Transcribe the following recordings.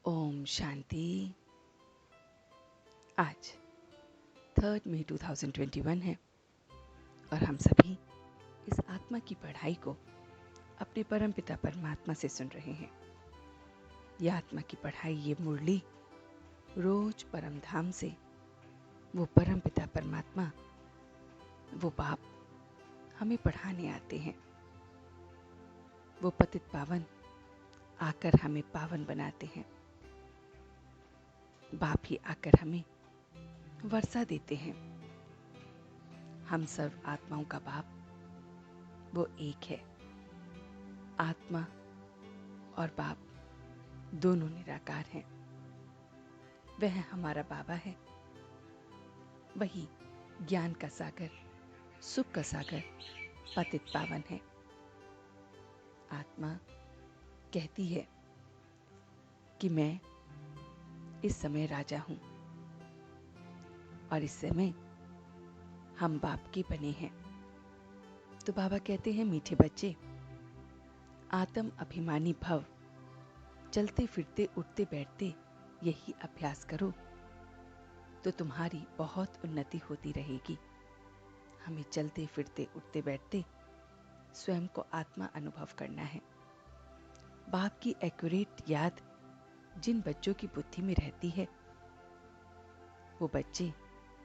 ओम शांति। आज 3 मई 2021 है और हम सभी इस आत्मा की पढ़ाई को अपने परमपिता परमात्मा से सुन रहे हैं। यह आत्मा की पढ़ाई, ये मुरली रोज परम धाम से वो परमपिता परमात्मा, वो बाप हमें पढ़ाने आते हैं। वो पतित पावन आकर हमें पावन बनाते हैं। बाप ही आकर हमें वर्षा देते हैं। हम सर्व आत्माओं का बाप वो एक है। आत्मा और बाप दोनों निराकार हैं। वह हमारा बाबा है। वही ज्ञान का सागर, सुख का सागर, पतित पावन है। आत्मा कहती है कि मैं इस समय राजा हूं और इस समय हम बाप के बने हैं। तो बाबा कहते हैं, मीठे बच्चे, आत्म अभिमानी भव, चलते फिरते उठते बैठते यही अभ्यास करो तो तुम्हारी बहुत उन्नति होती रहेगी। हमें चलते फिरते उठते बैठते स्वयं को आत्मा अनुभव करना है। बाप की एक्यूरेट याद जिन बच्चों की बुद्धि में रहती है, वो बच्चे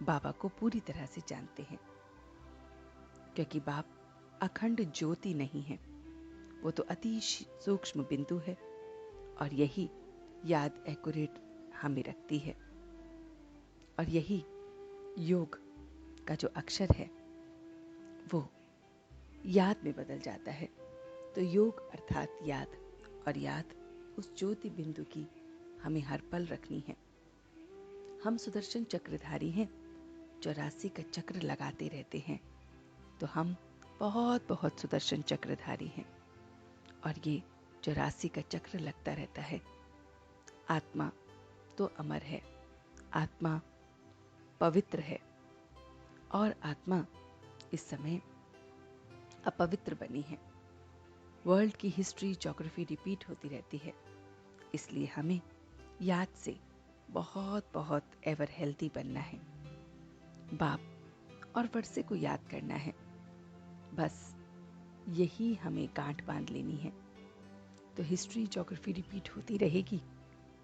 बाबा को पूरी तरह से जानते हैं, क्योंकि बाप अखंड ज्योति नहीं है, वो तो अति सूक्ष्म बिंदु है और यही याद एक्यूरेट हमें रखती है। और यही योग का जो अक्षर है वो याद में बदल जाता है। तो योग अर्थात याद, और याद उस ज्योति बिंदु की हमें हर पल रखनी है। हम सुदर्शन चक्रधारी हैं, 84 का चक्र लगाते रहते हैं। तो हम बहुत बहुत सुदर्शन चक्रधारी हैं और ये 84 का चक्र लगता रहता है। आत्मा तो अमर है, आत्मा पवित्र है और आत्मा इस समय अपवित्र बनी है। वर्ल्ड की हिस्ट्री, ज्योग्राफी रिपीट होती रहती है, इसलिए हमें याद से बहुत बहुत एवर हेल्दी बनना है। बाप और वर्षे को याद करना है, बस यही हमें गांठ बांध लेनी है। तो हिस्ट्री, ज्योग्राफी रिपीट होती रहेगी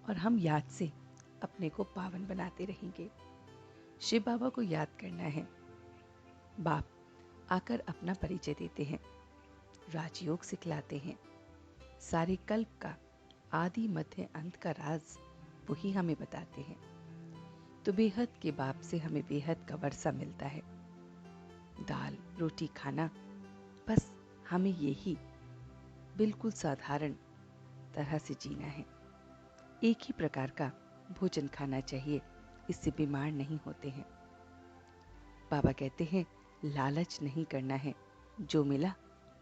और हम याद से अपने को पावन बनाते रहेंगे। शिव बाबा को याद करना है। बाप आकर अपना परिचय देते हैं, राजयोग सिखलाते हैं। सारे कल्प का आदि मध्य अंत का राज वही हमें बताते हैं। तो बेहद के बाप से हमें बेहद का वर्षा मिलता है। दाल रोटी खाना, बस हमें यही बिल्कुल साधारण तरह से जीना है। एक ही प्रकार का भोजन खाना चाहिए, इससे बीमार नहीं होते हैं। बाबा कहते हैं, लालच नहीं करना है, जो मिला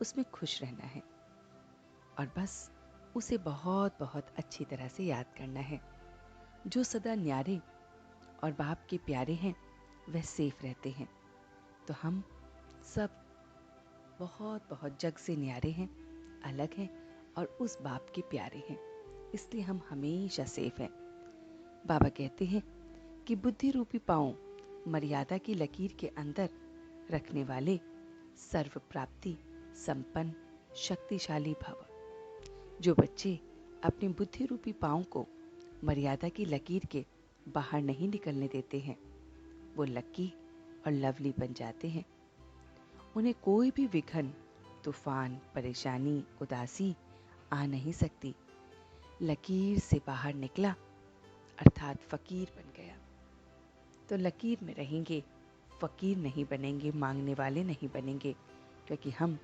उसमें खुश रहना है और बस उसे बहुत बहुत अच्छी तरह से याद करना है। जो सदा न्यारे और बाप के प्यारे हैं वह सेफ रहते हैं। तो हम सब बहुत बहुत जग से न्यारे हैं, अलग हैं और उस बाप के प्यारे हैं, इसलिए हम हमेशा सेफ हैं। बाबा कहते हैं कि बुद्धि रूपी पांव मर्यादा की लकीर के अंदर रखने वाले सर्व प्राप्ति संपन्न शक्तिशाली भव। जो बच्चे अपने बुद्धि रूपी पांव को मर्यादा की लकीर के बाहर नहीं निकलने देते हैं, वो लकी और लवली बन जाते हैं। उन्हें कोई भी विघन, तूफान, परेशानी, उदासी आ नहीं सकती। लकीर से बाहर निकला अर्थात फकीर बन गया। तो लकीर में रहेंगे, फकीर नहीं बनेंगे, मांगने वाले नहीं बनेंगे, क्योंकि हम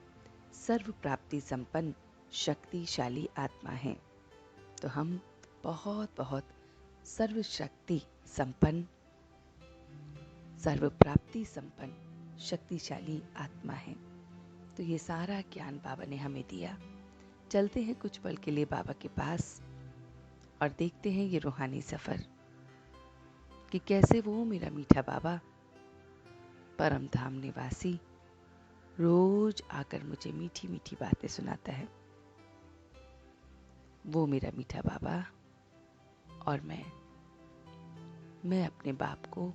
सर्व प्राप्ति संपन्न शक्तिशाली आत्मा हैं। तो हम बहुत बहुत सर्वशक्ति संपन्न, सर्व प्राप्ति संपन्न शक्तिशाली आत्मा हैं। तो ये सारा ज्ञान बाबा ने हमें दिया। चलते हैं कुछ पल के लिए बाबा के पास और देखते हैं ये रूहानी सफर कि कैसे वो मेरा मीठा बाबा परम धाम निवासी रोज आकर मुझे मीठी मीठी बातें सुनाता है। वो मेरा मीठा बाबा और मैं अपने बाप को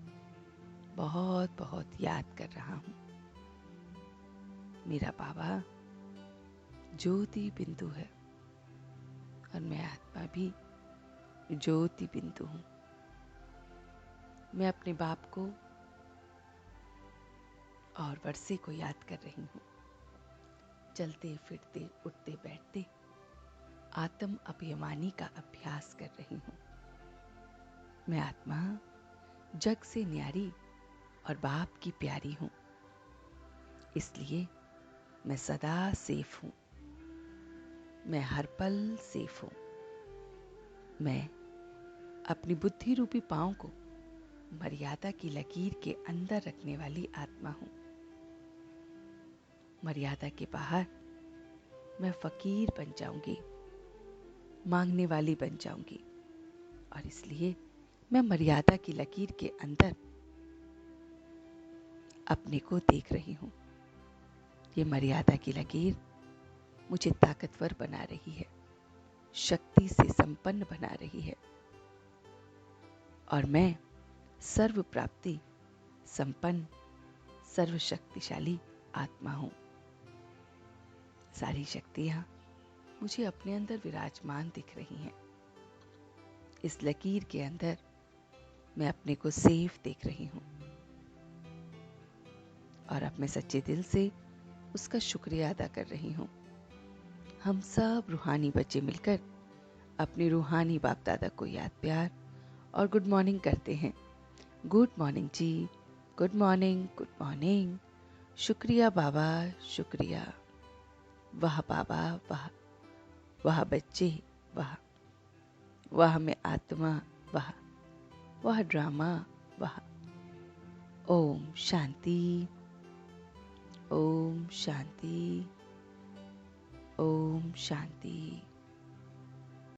बहुत बहुत याद कर रहा हूँ। मेरा बाबा ज्योति बिंदु है और मैं आत्मा भी ज्योति बिंदु हूँ। मैं अपने बाप को और वर्षे को याद कर रही हूँ। चलते फिरते उठते बैठते आत्म अभिमानी का अभ्यास कर रही हूँ। मैं आत्मा जग से न्यारी और बाप की प्यारी हूँ, इसलिए मैं सदा सेफ हूँ। मैं हर पल सेफ हूँ। मैं अपनी बुद्धि रूपी पाँव को मर्यादा की लकीर के अंदर रखने वाली आत्मा हूँ। मर्यादा के बाहर मैं फकीर बन जाऊंगी, मांगने वाली बन जाऊंगी, और इसलिए मैं मर्यादा की लकीर के अंदर अपने को देख रही हूँ। ये मर्यादा की लकीर मुझे ताकतवर बना रही है, शक्ति से संपन्न बना रही है, और मैं सर्व प्राप्ति संपन्न सर्वशक्तिशाली आत्मा हूँ। सारी शक्तियाँ मुझे अपने अंदर विराजमान दिख रही हैं। इस लकीर के अंदर मैं अपने को सेफ देख रही हूँ, और अब मैं सच्चे दिल से उसका शुक्रिया अदा कर रही हूँ। हम सब रूहानी बच्चे मिलकर अपने रूहानी बाप दादा को याद, प्यार और गुड मॉर्निंग करते हैं। गुड मॉर्निंग जी, गुड मॉर्निंग, गुड मॉर्निंग। शुक्रिया बाबा, शुक्रिया। वाह बाबा, वाह, वाह बच्चे, वाह, वाह मैं आत्मा, वाह, वाह ड्रामा, वाह। ओम शांति, ओम शांति, ओम शांति।